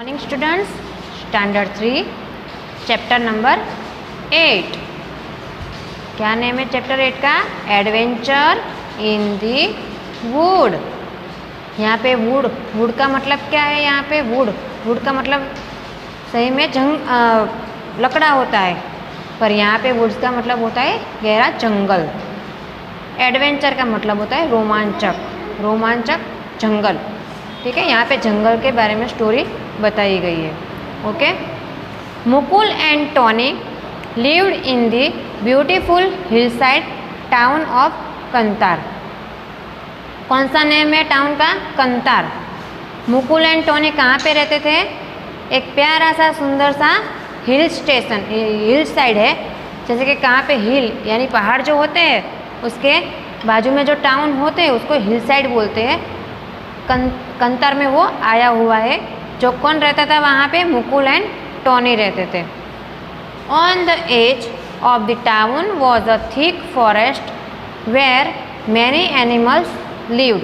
Morning students, standard 3 chapter number 8। क्या name है chapter 8 का? Adventure in the wood. यहाँ पे वुड का मतलब क्या है? यहाँ पे वुड का मतलब सही में लकड़ा होता है, पर यहाँ पे वुड्स का मतलब होता है गहरा जंगल। एडवेंचर का मतलब होता है रोमांचक जंगल। ठीक है, यहाँ पे जंगल के बारे में स्टोरी बताई गई है। Okay, Mukul and Tony lived in the beautiful hillside town of Kantar. कौन सा नेम है टाउन का? कंतार। मुकुल एंड टॉनी कहाँ पे रहते थे? एक प्यारा सा सुंदर सा हिल साइड है। जैसे कि कहाँ पे हिल यानी पहाड़ जो होते हैं उसके बाजू में जो टाउन होते हैं उसको हिल साइड बोलते हैं। कंतार में वो आया हुआ है। जो कौन रहता था वहाँ पे? मुकुल एंड टॉनी रहते थे। On the edge of the town was a thick forest where many animals lived.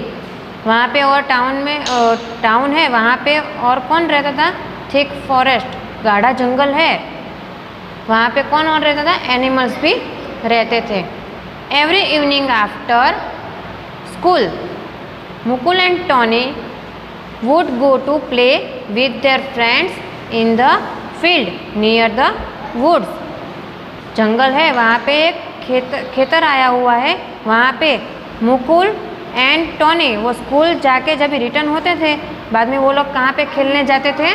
वहाँ पे और टाउन है, वहाँ पे और कौन रहता था? थिक फॉरेस्ट, गाढ़ा जंगल है। वहाँ पे कौन और रहता था? एनिमल्स भी रहते थे। Every evening after school Mukul and Tony would go to play with their friends in the field near the woods. जंगल है, वहाँ पे एक खेतर आया हुआ है। वहाँ पे मुकुल एंड टॉनी वो स्कूल जाके जब रिटर्न होते थे बाद में वो लोग कहाँ पे खेलने जाते थे?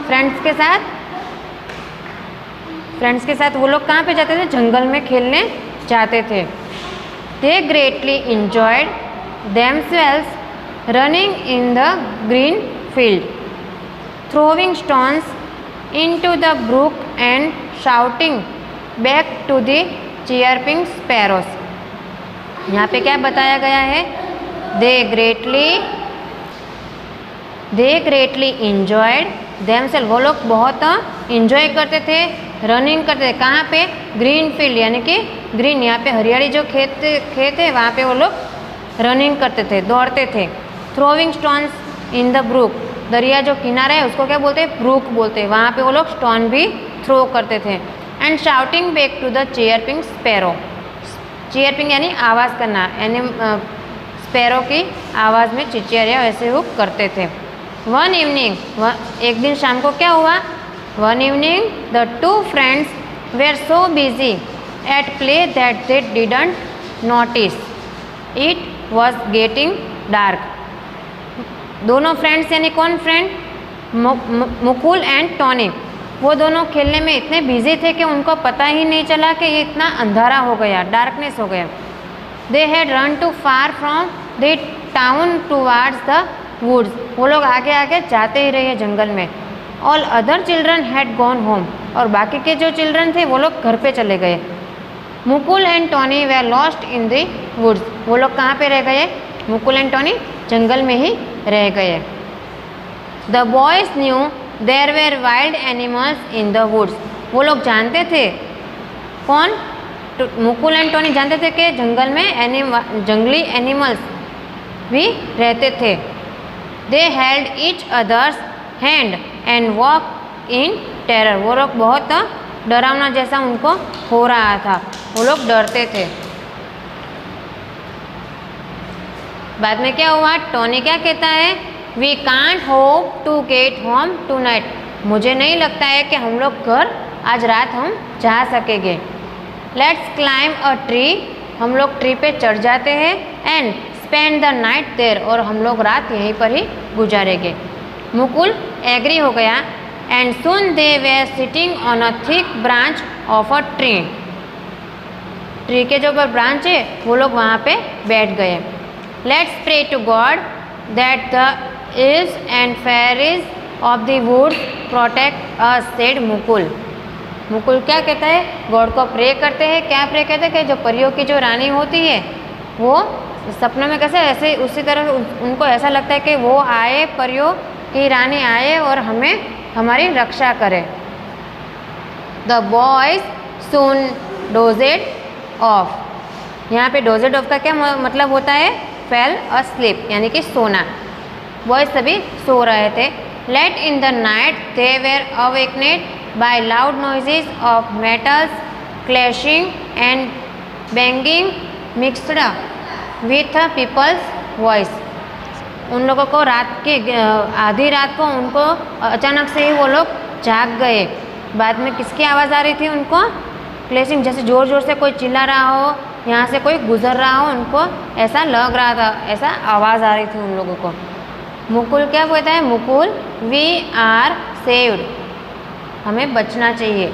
फ्रेंड्स के साथ वो लोग कहाँ पे जाते थे? जंगल में खेलने जाते थे। They greatly enjoyed themselves running in the green field, throwing stones into the brook and shouting back to the chirping sparrows। यहाँ पे क्या बताया गया है? They greatly enjoyed themselves। वो लोग बहुत इंजॉय करते थे, रनिंग करते थे। कहाँ पे? ग्रीन फील्ड यानी कि ग्रीन, यहाँ पे हरियाली जो खेत है वहाँ पे वो लोग रनिंग करते थे, दौड़ते थे। Throwing stones in the brook, दरिया जो किनारा है उसको क्या बोलते हैं? ब्रूक बोलते हैं। वहाँ पे वो लोग स्टोन भी थ्रो करते थे। And shouting back to the chirping sparrow. Chirping यानी आवाज़ करना, यानी स्पैरो की आवाज़ में चिचिया वैसे वो करते थे। वन इवनिंग, एक दिन शाम को क्या हुआ? One evening the two friends were so busy at play that they didn't notice it was getting dark. दोनों फ्रेंड्स यानी कौन फ्रेंड? मुकुल एंड टॉनी, वो दोनों खेलने में इतने बिजी थे कि उनको पता ही नहीं चला कि ये इतना अंधारा हो गया, डार्कनेस हो गया। They had run to far from the town towards the woods. वो लोग आगे आगे जाते ही रहे जंगल में। All other children had gone home, और बाकी के जो चिल्ड्रन थे वो लोग घर पे चले गए। Mukul and Tony were lost in the woods. वो लोग कहाँ पे रह गए? मुकुल एंड टॉनी जंगल में ही रह गए। The boys knew there were wild animals in the woods. वो लोग जानते थे, कौन? मुकुल एंड टॉनी जानते थे कि जंगल में जंगली एनिमल्स भी रहते थे। दे held each others hand and walk in terror. वो लोग बहुत डरावना जैसा उनको हो रहा था, वो लोग डरते थे। बाद में क्या हुआ? टॉनी क्या कहता है? We can't hope to get home tonight. मुझे नहीं लगता है कि हम लोग घर आज रात हम जा सकेंगे। Let's climb a tree. हम लोग ट्री पे चढ़ जाते हैं। And spend the night there, और हम लोग रात यहीं पर ही गुजारेंगे। मुकुल एग्री हो गया। And soon they way sitting on a thick branch of a tree. Tree के जो ब्रांच है वो लोग वहाँ पे बैठ गए। Let's pray to God that the elves and fairies of the wood protect us, said Mukul. Mukul क्या कहता है? गॉड को प्रे करते हैं। क्या प्रे करते हैं? कि जो परियों की जो रानी होती है वो सपनों में कैसे ऐसे उसी तरह उनको ऐसा लगता है कि वो आए, परियों की रानी आए और हमें हमारी रक्षा करे। The boys soon dozed off. यहाँ पे डोजेड ऑफ का क्या मतलब होता है? फेल अस्लीप यानी कि सोना। बॉयज सभी सो रहे थे। Late in the night they were awakened by loud noises of metals clashing and banging mixed with people's voice. उन लोगों को रात के आधी रात को उनको अचानक से ही वो लोग जाग गए। बाद में किसकी आवाज़ आ रही थी उनको? क्लैशिंग, जैसे ज़ोर ज़ोर से कोई चिल्ला रहा हो, यहाँ से कोई गुजर रहा हो, उनको ऐसा लग रहा था, ऐसा आवाज़ आ रही थी उन लोगों को। मुकुल क्या बोलता है? मुकुल वी आर सेव्ड, हमें बचना चाहिए।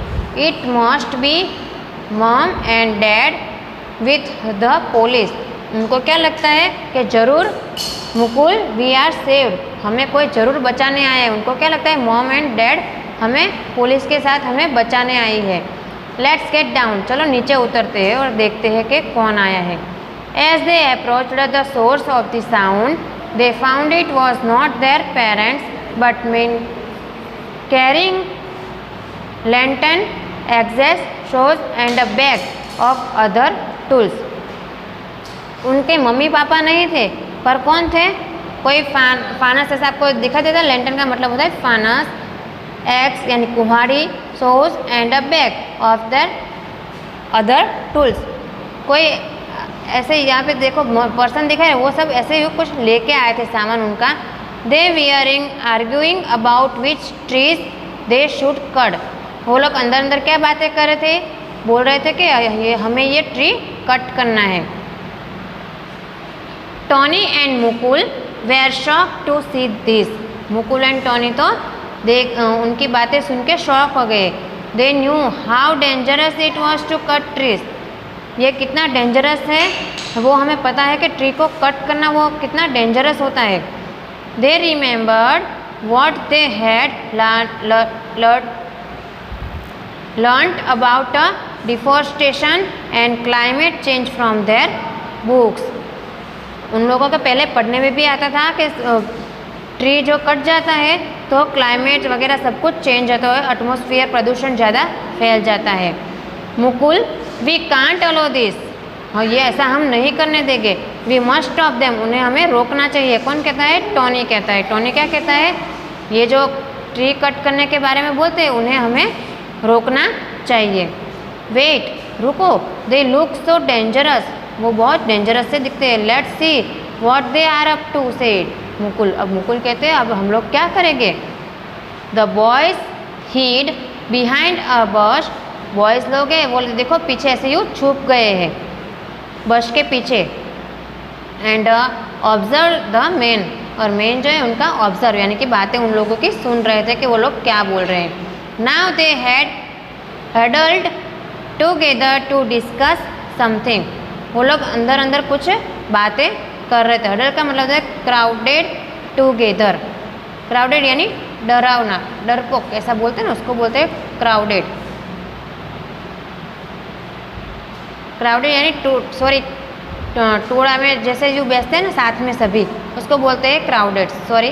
It must be mom and dad with the police. उनको क्या लगता है कि ज़रूर मुकुल वी आर सेव्ड, हमें कोई ज़रूर बचाने आया है। उनको क्या लगता है? मॉम एंड डैड हमें पुलिस के साथ हमें बचाने आई है। लेट्स गेट डाउन, चलो नीचे उतरते हैं और देखते हैं कि कौन आया है। As they approached the source of the sound they found it was not their parents but men carrying lantern, exhaust shows and a bag of other tools. उनके मम्मी पापा नहीं थे, पर कौन थे? कोई फानस ऐसा आपको दिखा देता। लैंटर्न का मतलब होता है फानस, एक्स यानी कुल्हाड़ी, saws and a bag of the other tools. कोई ऐसे यहाँ पे देखो पर्सन दिखा है, वो सब ऐसे ही कुछ लेके आए थे सामान उनका। They wearing arguing about which trees they should cut. वो लोग अंदर अंदर क्या बातें कर रहे थे? बोल रहे थे कि हमें ये ट्री कट करना है। Tony and Mukul were shock to see this. Mukul and Tony तो उनकी बातें सुन के शॉक हो गए। They knew how dangerous it was to cut trees. ये कितना डेंजरस है वो हमें पता है कि ट्री को कट करना वो कितना डेंजरस होता है। They remembered what they had learned about deforestation and climate change from their books. उन लोगों को पहले पढ़ने में भी आता था कि ट्री जो कट जाता है तो क्लाइमेट वगैरह सब कुछ चेंज होता है, एटमॉस्फेयर प्रदूषण ज़्यादा फैल जाता है। Mukul we can't allow this, हाँ ये ऐसा हम नहीं करने देंगे। वी मस्ट स्टॉप देम, उन्हें हमें रोकना चाहिए। कौन कहता है? टॉनी कहता है। टॉनी क्या कहता है? ये जो ट्री कट करने के बारे में बोलते हैं उन्हें हमें रोकना चाहिए। वेट, रुको, दे लुक सो डेंजरस, वो बहुत डेंजरस से दिखते हैं। Let's see what they are up to said Mukul. अब मुकुल कहते हैं अब हम लोग क्या करेंगे? The boys hid behind a bush. Boys लोग हैं वो देखो पीछे ऐसे यूँ छुप गए हैं बश के पीछे। एंड ऑब्जर्व द मेन, और मेन जो है उनका ऑब्जर्व यानी कि बातें उन लोगों की सुन रहे थे कि वो लोग क्या बोल रहे हैं। Now they had huddled together to discuss something. वो लोग अंदर अंदर कुछ बातें कर रहे थे। हडल का मतलब है क्राउडेड टुगेदर। क्राउडेड यानी डरावना, डरपोक ऐसा बोलते हैं ना, उसको बोलते हैं क्राउडेड। क्राउडेड यानी टोड़ा में जैसे जो बैठते हैं ना साथ में सभी, उसको बोलते हैं क्राउडेड। सॉरी,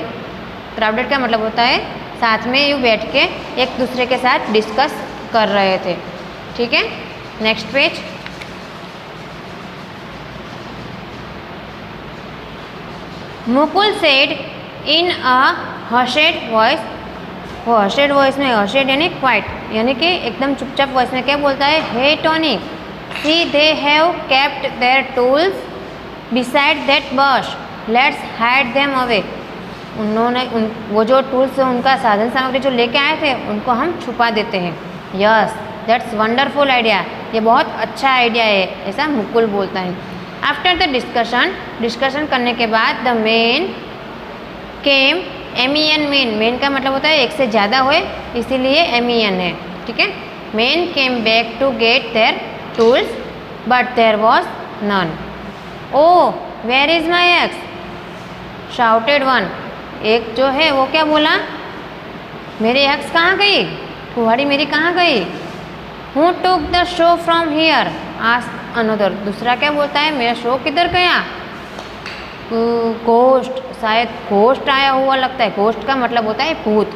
क्राउडेड का मतलब होता है साथ में यूँ बैठ के एक दूसरे के साथ डिस्कस कर रहे थे। ठीक है, next page. Mukul said in a hushed voice. वो हशेड वॉइस में, हशेड यानी क्वाइट यानी कि एकदम चुपचाप वॉइस में क्या बोलता है? Hey Tony, see they have kept their tools beside that bush, let's hide them away. उन्होंने वो जो टूल्स उनका साधन सामग्री जो लेके आए थे उनको हम छुपा देते हैं। यस, दैट्स वंडरफुल आइडिया, ये बहुत अच्छा आइडिया है, ऐसा मुकुल बोलता है। आफ्टर द डिस्कशन करने के बाद the main came, MEN main, main का मतलब होता है एक से ज़्यादा हुए इसीलिए MEN है। ठीक है, men came back to get their tools but there was none. Oh where is my axe, shouted one. एक जो है वो क्या बोला? मेरी एक्स कहाँ गई, कुल्हाड़ी मेरी कहाँ गई? Who took the show from here, asked another. दूसरा क्या बोलता है? मेरा शो किधर गया? घोस्ट, शायद घोस्ट आया हुआ लगता है। घोस्ट का मतलब होता है भूत।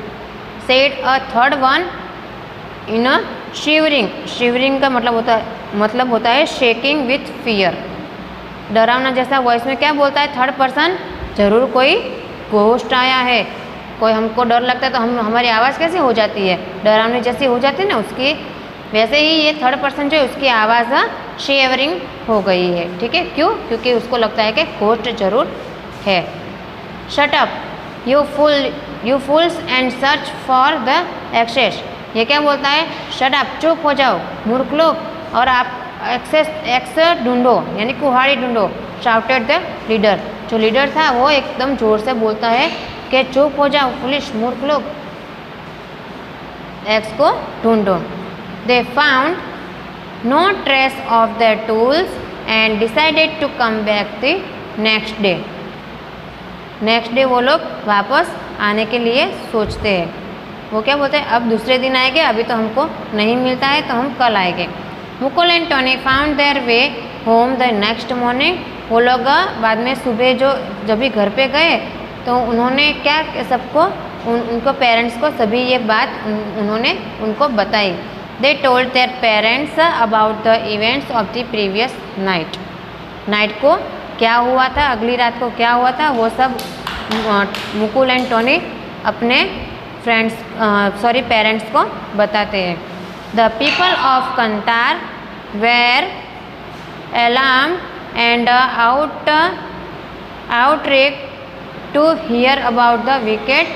Said a third one in a shivering, shivering का मतलब होता है शेकिंग विथ फियर, डरावना जैसा वॉइस में क्या बोलता है? थर्ड पर्सन, जरूर कोई घोस्ट आया है। कोई हमको डर लगता है तो हमारी आवाज़ कैसे हो जाती है, डरावनी जैसी हो जाती है ना, उसकी वैसे ही ये थर्ड पर्सन जो है उसकी आवाज़ शेवरिंग हो गई है। ठीक है, क्यों? क्योंकि उसको लगता है कि घोस्ट जरूर है। Shut up you fools and search for the axes. ये क्या बोलता है? शट अप, चुप हो जाओ मूर्ख लोग, और आप एक्सेस ढूंढो, यानी कुहाड़ी ढूंढो। शाउटेड द लीडर, जो लीडर था वो एकदम जोर से बोलता है कि चुप हो जाओ पुलिस मूर्ख लोग, एक्स को ढूंढो। They found no trace of their tools and decided to come back the next day. Next day वो लोग वापस आने के लिए सोचते हैं। वो क्या बोलते हैं? अब दूसरे दिन आएंगे, अभी तो हमको नहीं मिलता है तो हम कल आएंगे। Mukul and Tony found their way home the next morning. वो लोग बाद में सुबह जब भी घर पे गए तो उन्होंने क्या सबको उनको पेरेंट्स को सभी ये बात उन्होंने उनको बताई। They told their parents about the events of the previous night को क्या हुआ था, अगली रात को क्या हुआ था, वो सब मुकुल एंड टोनी अपने पेरेंट्स को बताते हैं। The people of Kantar were alarmed and outraged to hear about the wicked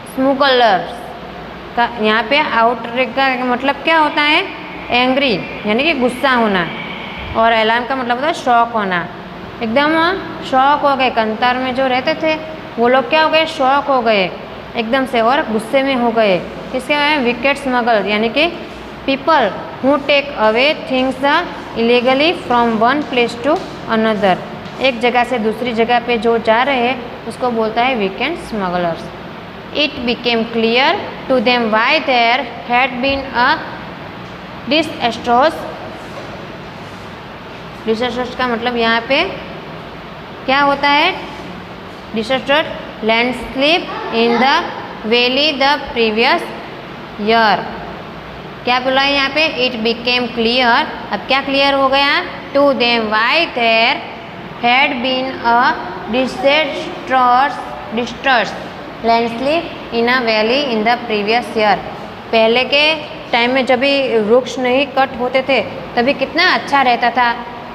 smugglers। का यहाँ पे outrage का मतलब क्या होता है? एंग्री, यानी कि गुस्सा होना, और अलार्म का मतलब होता है शॉक होना। एकदम शॉक हो गए, कंतार में जो रहते थे वो लोग क्या हो गए? शॉक हो गए एकदम से और गुस्से में हो गए। किसके बारे में? विकेट स्मगल, यानी कि people who take away things illegally from one place to another. एक जगह से दूसरी जगह पे जो जा रहे हैं उसको बोलता है weekend smugglers. It became clear to them why there had been a disastrous का मतलब यहाँ पे क्या होता है? Disastrous landscape in the valley the previous year. क्या बोला है यहाँ पे? इट बिकेम क्लियर, अब क्या क्लियर हो गया? To them why there had been a distress landscape in a valley in the previous year. पहले के टाइम में जब भी वृक्ष नहीं कट होते थे तभी कितना अच्छा रहता था,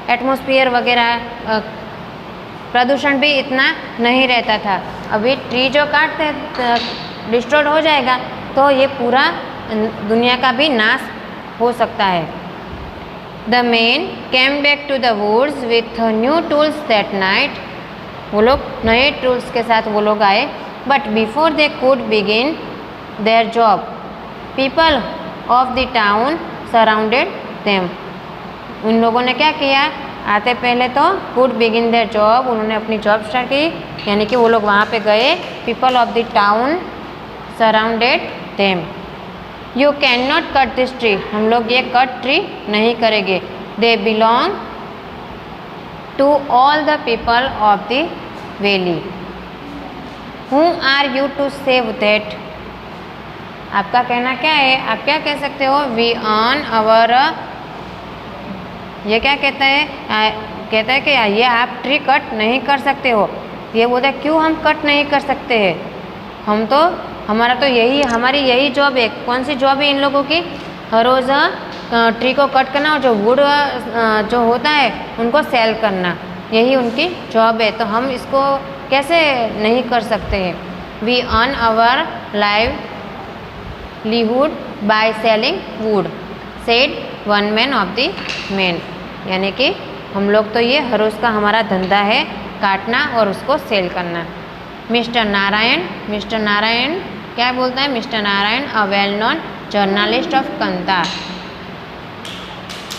एटमॉस्फेयर वगैरह प्रदूषण भी इतना नहीं रहता था। अभी ट्री जो काटते डिस्ट्रॉय हो जाएगा तो ये पूरा दुनिया का भी नाश हो सकता है। The man came back to the woods with new tools that night. वो लोग नए टूल्स के साथ वो लोग आए, but before they could begin their job people of the town surrounded them. उन लोगों ने क्या किया? आते पहले तो कुड बिगिन देयर जॉब, उन्होंने अपनी जॉब स्टार्ट की, यानी कि वो लोग वहाँ पे गए। People of the town surrounded them. You can not cut this tree, हम लोग ये कट ट्री नहीं करेंगे। They belong to all the people of the valley. Who are you to save that? आपका कहना क्या है? आप क्या कह सकते हो? वी ऑन आवर, ये क्या कहता है? कहता है कि ये आप ट्री कट नहीं कर सकते हो। ये बोलता है क्यों हम कट नहीं कर सकते हैं? हम तो हमारी यही जॉब है। कौन सी जॉब है इन लोगों की? हर रोज़ ट्री को कट करना और जो वुड जो होता है उनको सेल करना, यही उनकी जॉब है। तो हम इसको कैसे नहीं कर सकते हैं? We earn our livelihood by selling wood, said one man of the man. यानी कि हम लोग तो ये हर रोज़ का हमारा धंधा है, काटना और उसको सेल करना। मिस्टर नारायण क्या बोलता है? Mister Narayan a well known journalist of Kantar.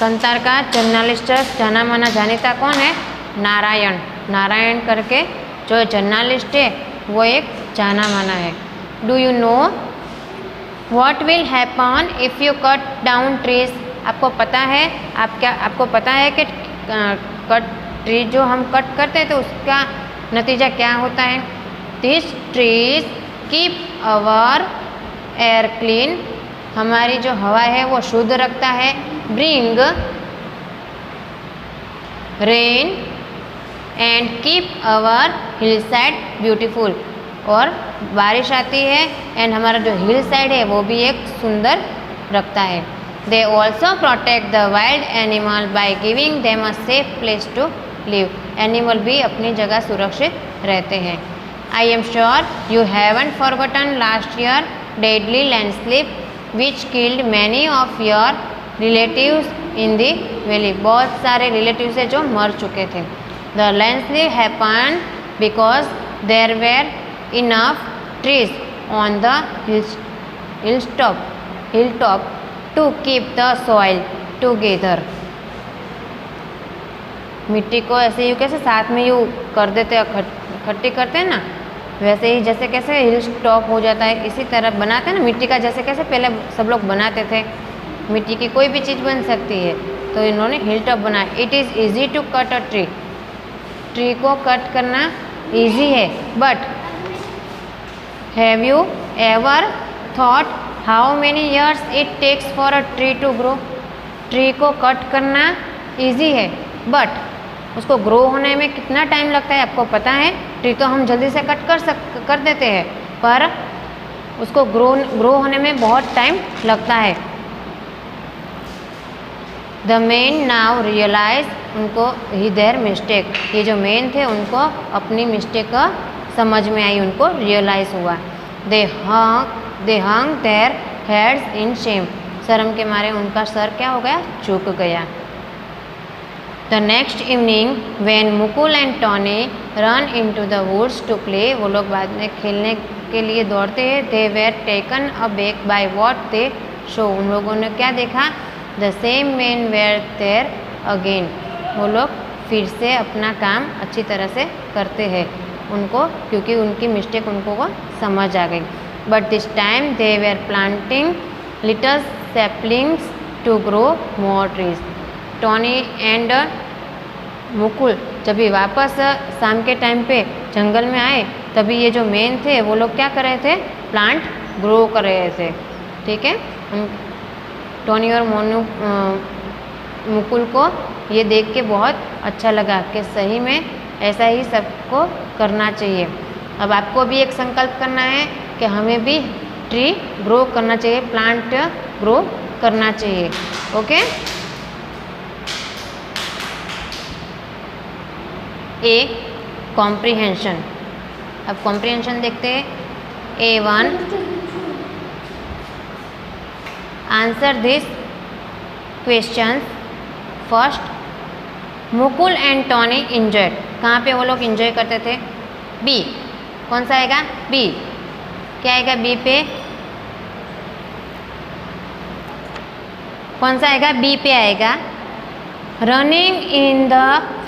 Kantar का जर्नलिस्ट जाना माना जानीता कौन है? नारायण करके जो जर्नलिस्ट है वो एक जाना माना है। Do you know what will happen if you cut down trees? आपको पता है आपको पता है कि ट्री जो हम कट करते हैं तो उसका नतीजा क्या होता है? This trees keep our air clean, हमारी जो हवा है वो शुद्ध रखता है। Bring rain and keep our hillside beautiful, और बारिश आती है एंड हमारा जो हिल साइड है वो भी एक सुंदर रखता है। They also protect the wild animal by giving them a safe place to live. Animal भी अपनी जगह सुरक्षित रहते हैं। I am sure you haven't forgotten last year deadly landslip which killed many of your relatives in the valley. बहुत सारे relatives है जो मर चुके थे। The landslip happen because there were enough trees on the hilltop to keep the soil together। मिट्टी को ऐसे यू कैसे साथ में यू कर देते हैं, इकट्ठी करते हैं ना, वैसे ही जैसे कैसे हिल टॉप हो जाता है इसी तरह बनाते हैं ना मिट्टी का, जैसे कैसे पहले सब लोग बनाते थे। मिट्टी की कोई भी चीज़ बन सकती है, तो इन्होंने हिल टॉप बनाया। It is easy to cut a tree. Tree को कट करना ईजी है, but have you ever thought how many years it takes for a tree to grow. Tree को कट करना ईजी है, बट उसको grow होने में कितना टाइम लगता है आपको पता है? ट्री तो हम जल्दी से कट कर देते हैं, पर उसको ग्रो होने में बहुत टाइम लगता है। द मेन नाउ रियलाइज, उनको ही देयर मिस्टेक, ये जो मेन थे उनको अपनी मिस्टेक का समझ में आई, उनको रियलाइज हुआ। दे हंग देयर हेड्स इन शेम, शर्म के मारे उनका सर क्या हो गया? झुक गया। The next evening when Mukul and Tony ran into the woods to play, वो लोग बाद में खेलने के लिए दौड़ते हैं। They were taken aback by what they show, उन लोगों ने क्या देखा? The same man were there again, वो लोग फिर से अपना काम अच्छी तरह से करते हैं उनको, क्योंकि उनकी मिस्टेक उनको वो समझ आ गई। But this time they were planting little saplings to grow more trees. Tony and Mukul जब भी वापस शाम के टाइम पे जंगल में आए, तभी ये जो मेन थे वो लोग क्या कर रहे थे? प्लांट ग्रो कर रहे थे। ठीक है, टॉनी और मुकुल को ये देख के बहुत अच्छा लगा कि सही में ऐसा ही सबको करना चाहिए। अब आपको भी एक संकल्प करना है कि हमें भी ट्री ग्रो करना चाहिए, प्लांट ग्रो करना चाहिए। Okay, A comprehension. अब कॉम्प्रिहेंशन देखते हैं। A1 answer this question. First, Mukul and Tony enjoyed, कहाँ पे वो लोग इंजॉय करते थे? बी, कौन सा आएगा? बी। क्या आएगा बी पे? कौन सा आएगा? बी पे आएगा। Running in the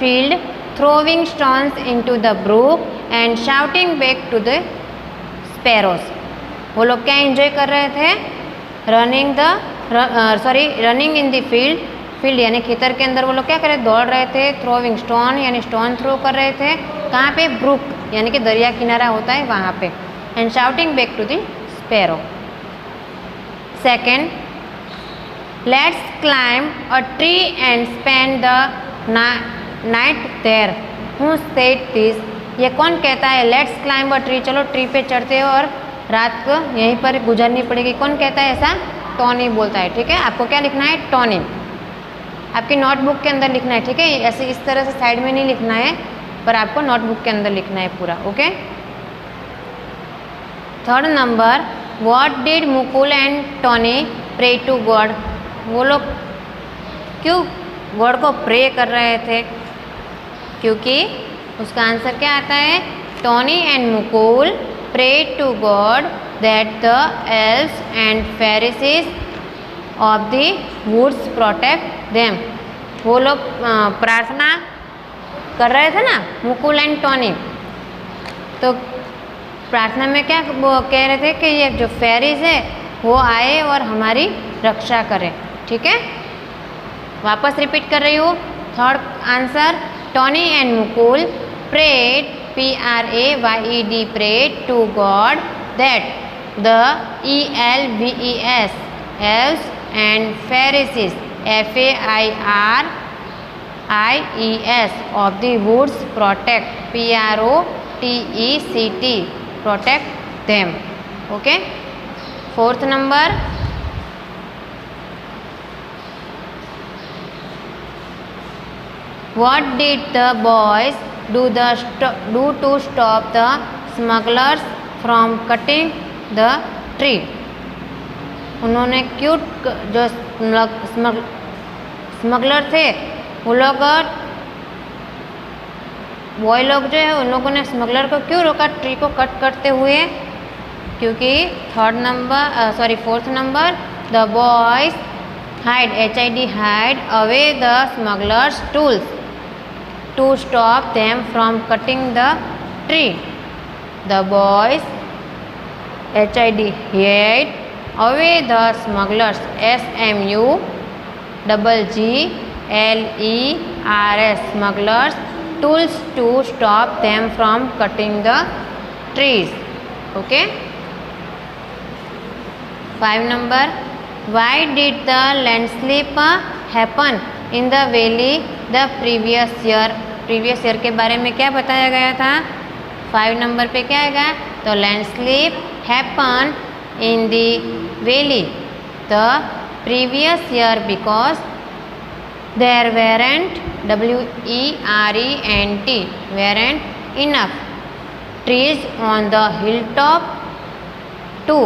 field, throwing stones into the brook and shouting back to the sparrows। वो लोग क्या एंजॉय कर रहे थे? रनिंग इन द फील्ड यानी खेतर के अंदर वो लोग क्या कर रहे? दौड़ रहे थे। थ्रोविंग स्टोन यानी स्टोन थ्रो कर रहे थे। कहाँ पे? ब्रुक यानी कि दरिया किनारा होता है वहाँ पे। And shouting back to the sparrow. Second, let's climb a tree and spend the night there, who said this, ये कौन कहता है? लेट्स क्लाइंब अ ट्री, चलो ट्री पे चढ़ते हो और रात को यहीं पर गुजरनी पड़ेगी। कौन कहता है ऐसा? टॉनी बोलता है। ठीक है, आपको क्या लिखना है? टॉनी। आपकी नोटबुक के अंदर लिखना है। ठीक है, ऐसे इस तरह से साइड में नहीं लिखना है, पर आपको नोटबुक के अंदर लिखना है पूरा। Okay. Third number, what did Mukul and Tony pray to God, वो लोग क्यों गॉड को प्रे कर रहे थे? क्योंकि उसका आंसर क्या आता है? Tony and Mukul pray to God that the elves and fairies of the woods protect them. वो लोग प्रार्थना कर रहे थे ना, मुकुल एंड टॉनी, तो प्रार्थना में क्या कह रहे थे? कि ये जो फेरिस है वो आए और हमारी रक्षा करें। ठीक है, वापस रिपीट कर रही हूँ। Third answer, Tony and Mukul prayed, PRAYED, prayed to God that the ELVES, elves and Pharisees, FAIRIES, of the woods protect, PROTECT protect them. Okay. Fourth number, what did the boys do to stop the smugglers from cutting the tree? उन्होंने क्यों जो smuggler थे वो लोग boy लोग जो है उन लोगों ने स्मगलर को क्यों रोका ट्री को कट करते हुए? क्योंकि fourth number, the boys hide HID away the smugglers tools to stop them from cutting the tree. The boys HID hid away the smugglers SMUGGLERS smugglers tools to stop them from cutting the trees. Okay. 5 number, why did the landslip happen in the valley the previous year? previous year के बारे में क्या बताया गया था? 5 number पे क्या आएगा? तो landslip happen in the valley the previous year because there weren't weren't enough trees on the hilltop to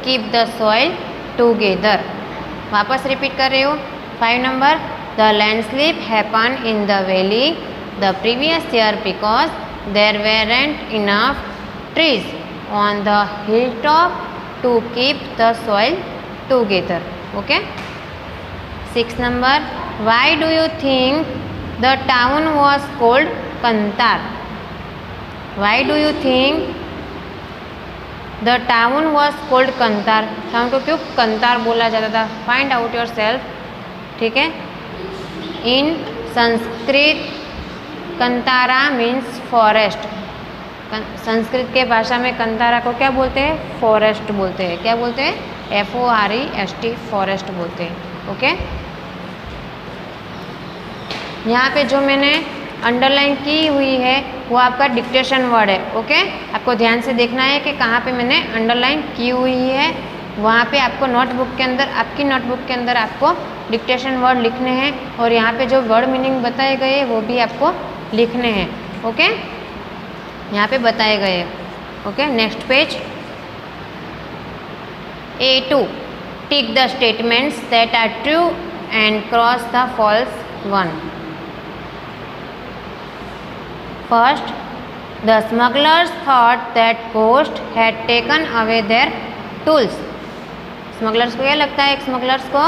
keep the soil together. वापस रिपीट कर रही हूँ. 5 number, the landslip happened in the valley the previous year because there weren't enough trees on the hilltop to keep the soil together. Okay. 6 number, why do you think the town was called Kantar? Why do you think the town was called Kantar? Town को क्यों कंतार बोला जाता था? Find out yourself. ठीक है. In Sanskrit Kantara means forest. Sanskrit के भाषा में कंतारा को क्या बोलते हैं? फॉरेस्ट बोलते हैं. क्या बोलते हैं? FOREST, फॉरेस्ट बोलते हैं. ओके. यहाँ पे जो मैंने अंडरलाइन की हुई है वो आपका डिक्टेशन वर्ड है. ओके. आपको ध्यान से देखना है कि कहाँ पे मैंने अंडरलाइन की हुई है. वहाँ पे आपको नोटबुक के अंदर, आपकी नोटबुक के अंदर आपको डिक्टेशन वर्ड लिखने हैं और यहाँ पे जो वर्ड मीनिंग बताए गए वो भी आपको लिखने हैं. ओके. यहाँ पे बताए गए. Okay. Next page. A2, tick the statements that are true and cross the false one. First, the smugglers thought that ghost had taken away their tools. Smugglers को क्या लगता है? स्मगलर्स को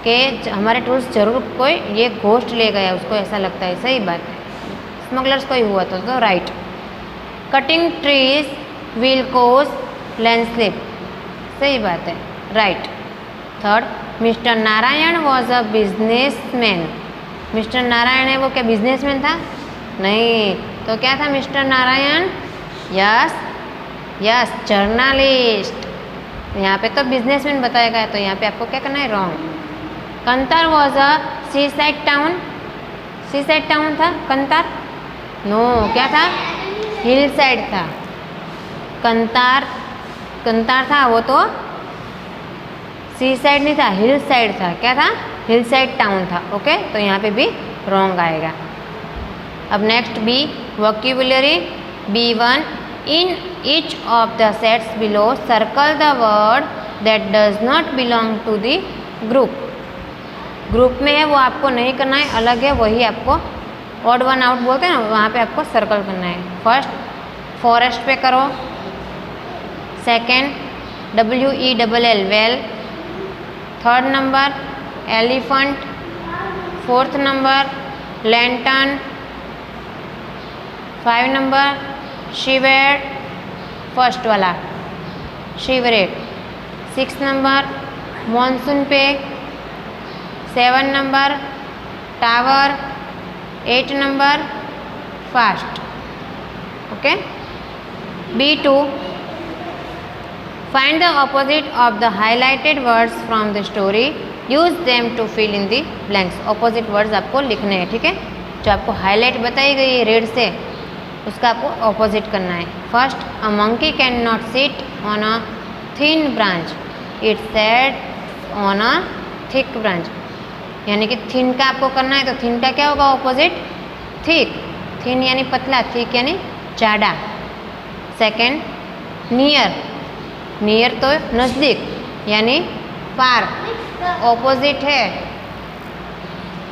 कि हमारे टूल्स जरूर कोई ये घोस्ट ले गया, उसको ऐसा लगता है. सही बात है. स्मगलर्स को ही हुआ तो राइट. कटिंग ट्रीज विल कोज लैंडस्लिप. सही बात है. Right. Third, mister Narayan was a businessman. Mister Narayan है वो क्या बिजनेसमैन था? नहीं. तो क्या था मिस्टर नारायण? Yes journalist. यहाँ पे तो बिजनेसमैन बताया गया तो यहाँ पे आपको क्या करना है? Wrong. Kantar was a seaside town. Seaside town था कंतार? नो. क्या था? हिल साइड था. कंतार था वो तो सी साइड नहीं था, हिल साइड था. क्या था? हिल साइड टाउन था. ओके. तो यहाँ पे भी रॉन्ग आएगा. अब next B, vocabulary. B1, in each of the sets below circle the word that does not belong to the group. Group में है वो आपको नहीं करना है, अलग है, वही आपको ऑड वन आउट बोलते हैं ना, वहाँ पे आपको सर्कल करना है. फर्स्ट फॉरेस्ट पे करो. Second WELL well. Third number elephant. Fourth number lantern. 5 number shivered, first वाला शिवरेट. 6 नंबर मॉनसून पे. 7 number tower. 8 number fast. Okay. B2, find the opposite of the highlighted words from the story, use them to fill in the blanks. opposite words आपको लिखने हैं. ठीक है. जो आपको हाईलाइट बताई गई है रेड से उसका आपको ऑपोजिट करना है। First, a monkey can not sit on a thin branch, it set on a thick branch. यानी कि थिन का आपको करना है तो थिन का क्या होगा ऑपोजिट? थिक। थिन यानी पतला, थिक यानी जाड़ा। सेकेंड, नियर, नियर तो नज़दीक यानी फार, ऑपोजिट है।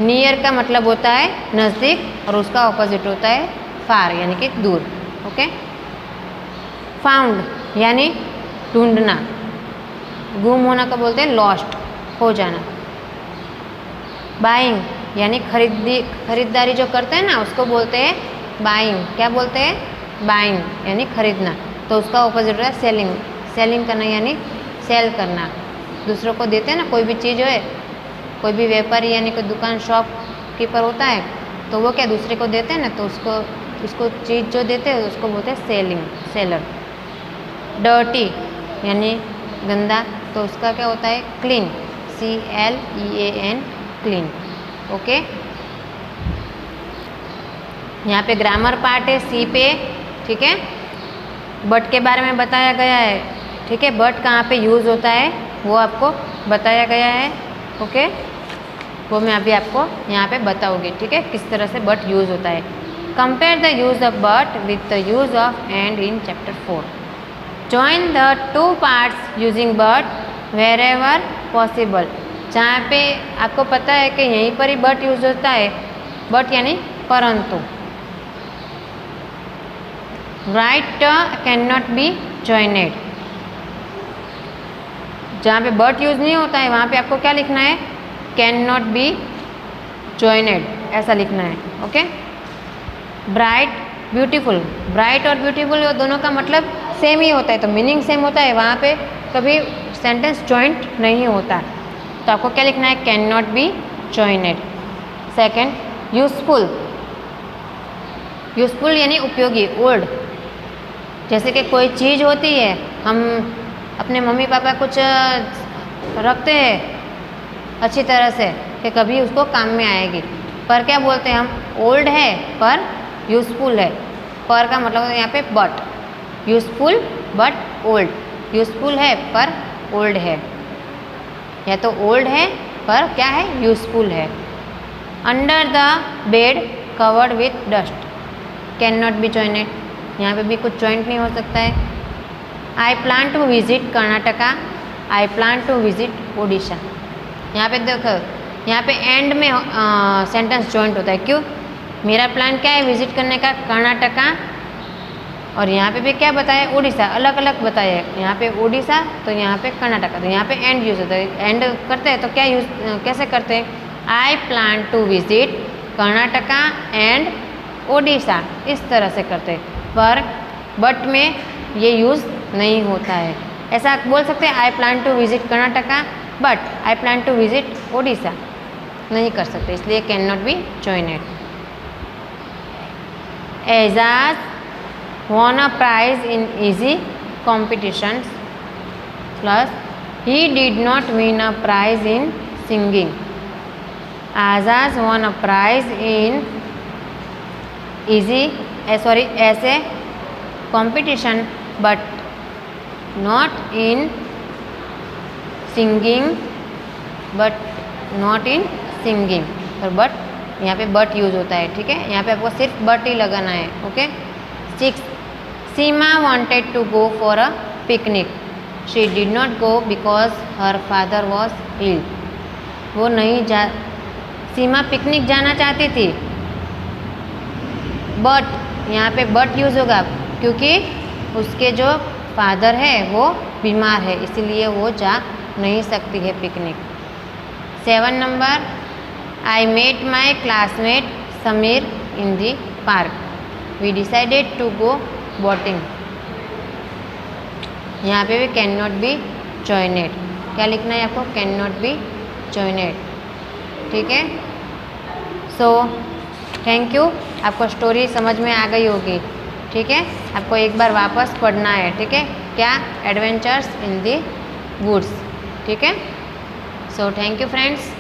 नियर का मतलब होता है नज़दीक और उसका ऑपोजिट होता है फार यानी कि दूर। ओके। फाउंड यानी ढूंढना, गुम होना को बोलते हैं लॉस्ट, खो जाना। बाइंग यानी खरीदारी जो करते हैं ना उसको बोलते हैं बाइंग। क्या बोलते हैं? बाइंग यानी खरीदना। तो उसका ऑपोजिट होता है सेलिंग। सेलिंग करना यानी सेल करना, दूसरों को देते हैं ना, कोई भी चीज़ है, कोई भी व्यापारी यानी कोई दुकान शॉप कीपर होता है तो वो क्या दूसरे को देते हैं ना, तो उसको चीज़ जो देते हैं उसको बोलते हैं सेलिंग, सेलर। डर्टी यानी गंदा, तो उसका क्या होता है? Clean, CLEAN, clean. ओके। यहाँ पे ग्रामर पार्ट है सी पे, ठीक है। बट के बारे में बताया गया है, ठीक है। बट कहाँ पे यूज़ होता है वो आपको बताया गया है। ओके, वो मैं अभी आपको यहाँ पे बताऊँगी, ठीक है, किस तरह से बट यूज़ होता है। Compare the use of but with the use of and in chapter 4। Join the two parts using but wherever possible. जहाँ पे आपको पता है कि यहीं पर ही बट यूज़ होता है, बट यानी परंतु। राइट कैन नॉट बी जॉइनेड, जहाँ पे बट यूज़ नहीं होता है वहाँ पे आपको क्या लिखना है? कैन नॉट बी जॉइनेड, ऐसा लिखना है। ओके। ब्राइट, ब्यूटीफुल, ब्राइट और ब्यूटीफुल दोनों का मतलब सेम ही होता है, तो मीनिंग सेम होता है, वहाँ पे कभी सेंटेंस जॉइंट नहीं होता। तो आपको क्या लिखना है? Can not be joined. Second, useful, useful यानी उपयोगी, ओल्ड। जैसे कि कोई चीज़ होती है, हम अपने मम्मी पापा कुछ रखते हैं अच्छी तरह से कि कभी उसको काम में आएगी, पर क्या बोलते हैं हम? ओल्ड है पर यूज़फुल है। पर का मतलब होता है यहाँ पे but, useful but old. Useful है पर ओल्ड है, या तो ओल्ड है पर क्या है? यूज़फुल है। Under the bed covered with dust, can not be joined, यहाँ पे भी कुछ जॉइंट नहीं हो सकता है। I plan to visit Karnataka, I plan to visit Odisha. यहाँ पे देखो, यहाँ पे एंड में सेंटेंस जॉइंट होता है। क्यों? मेरा प्लान क्या है? विजिट करने का कर्नाटका, और यहाँ पे भी क्या बताया? उड़ीसा, अलग अलग बताया है। यहाँ पे उड़ीसा तो यहाँ पे कर्नाटका, तो यहाँ पे एंड यूज होता है। एंड करते हैं तो क्या यूज कैसे करते हैं? I plan to visit Karnataka and Odisha, इस तरह से करते हैं। पर बट में ये यूज़ नहीं होता है। ऐसा बोल सकते हैं I plan to visit Karnataka but I plan to visit Odisha, नहीं कर सकते, इसलिए can not be joined. Ejaz won a prize in easy competitions plus he did not win a prize in singing. Azaz won a prize in ऐसे competition but not in singing, but not in singing, और but यहाँ पे but use होता है, ठीक है। यहाँ पे आपको सिर्फ but ही लगाना है। Okay. 6, Seema wanted to go for a picnic. She did not go because her father was ill. वो नहीं जा, सीमा पिकनिक जाना चाहती थी, बट यहाँ पे बट यूज होगा क्योंकि उसके जो फादर है वो बीमार है, इसीलिए वो जा नहीं सकती है picnic. 7 number, I met my classmate Sameer in the park, we decided to go boating. यहाँ पे भी कैन नॉट बी जॉइनेड, क्या लिखना है आपको? कैन नॉट बी जॉइनेड, ठीक है। सो थैंक यू, आपको स्टोरी समझ में आ गई होगी, ठीक है। आपको एक बार वापस पढ़ना है, ठीक है, क्या? एडवेंचर्स इन दी वुड्स, ठीक है। So thank you friends,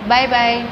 bye bye.